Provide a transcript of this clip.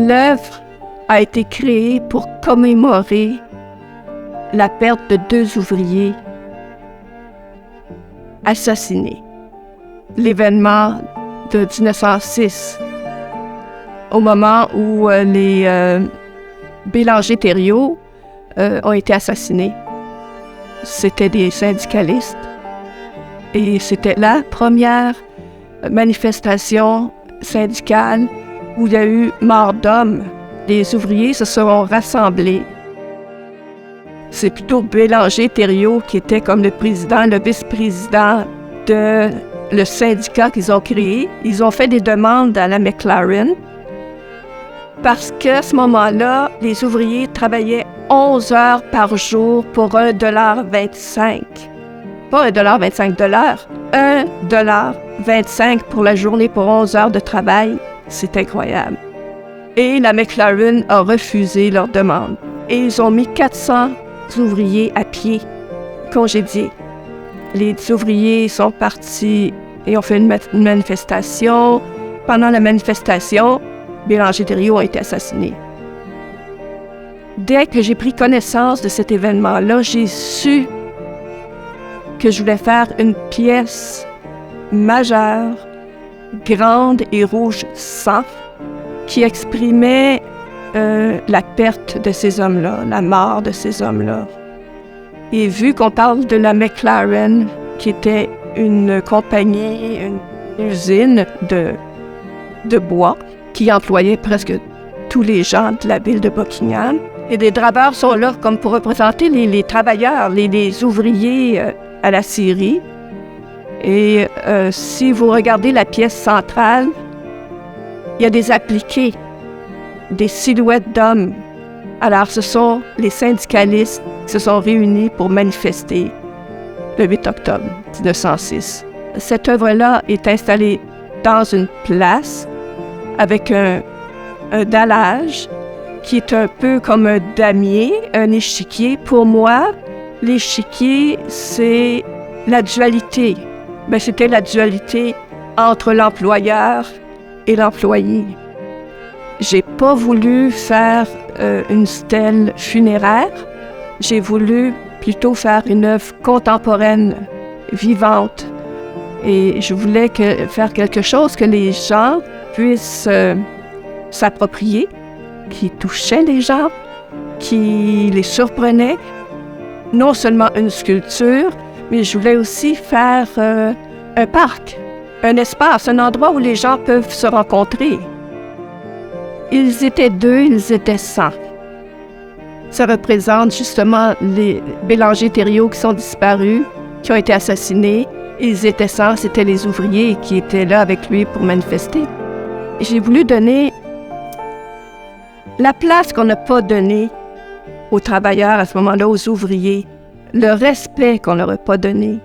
L'œuvre a été créée pour commémorer la perte de 2 ouvriers assassinés. L'événement de 1906, au moment où les Bélanger-Thériault ont été assassinés. C'était des syndicalistes et c'était la première manifestation syndicale où il y a eu mort d'hommes. Les ouvriers se sont rassemblés. C'est plutôt Bélanger-Thériault qui était comme le président, le vice-président de le syndicat qu'ils ont créé. Ils ont fait des demandes à la McLaren parce qu'à ce moment-là, les ouvriers travaillaient 11 heures par jour pour 1,25 $. Pas 1,25 $, 1,25 $ pour la journée pour 11 heures de travail. C'est incroyable. Et la McLaren a refusé leur demande. Et ils ont mis 400 ouvriers à pied, congédiés. Les ouvriers sont partis et ont fait une manifestation. Pendant la manifestation, Bélanger-Thériault a été assassiné. Dès que j'ai pris connaissance de cet événement-là, j'ai su que je voulais faire une pièce majeure, grande et rouge sang, qui exprimait la perte de ces hommes-là, la mort de ces hommes-là. Et vu qu'on parle de la McLaren, qui était une compagnie, une usine de bois, qui employait presque tous les gens de la ville de Buckingham, et des draveurs sont là comme pour représenter les travailleurs, les ouvriers à la scierie. Et si vous regardez la pièce centrale, il y a des appliqués, des silhouettes d'hommes. Alors, ce sont les syndicalistes qui se sont réunis pour manifester le 8 octobre 1906. Cette œuvre-là est installée dans une place avec un dallage qui est un peu comme un damier, un échiquier. Pour moi, l'échiquier, c'est la dualité. Ben, c'était la dualité entre l'employeur et l'employé. J'ai pas voulu faire une stèle funéraire. J'ai voulu plutôt faire une œuvre contemporaine, vivante. Et je voulais faire quelque chose que les gens puissent s'approprier, qui touchait les gens, qui les surprenait. Non seulement une sculpture, mais je voulais aussi faire un parc, un espace, un endroit où les gens peuvent se rencontrer. Ils étaient 2, ils étaient 100. Ça représente justement les Bélanger-Thériault qui sont disparus, qui ont été assassinés. Ils étaient 100, c'était les ouvriers qui étaient là avec lui pour manifester. J'ai voulu donner la place qu'on n'a pas donnée aux travailleurs à ce moment-là, aux ouvriers, le respect qu'on leur a pas donné.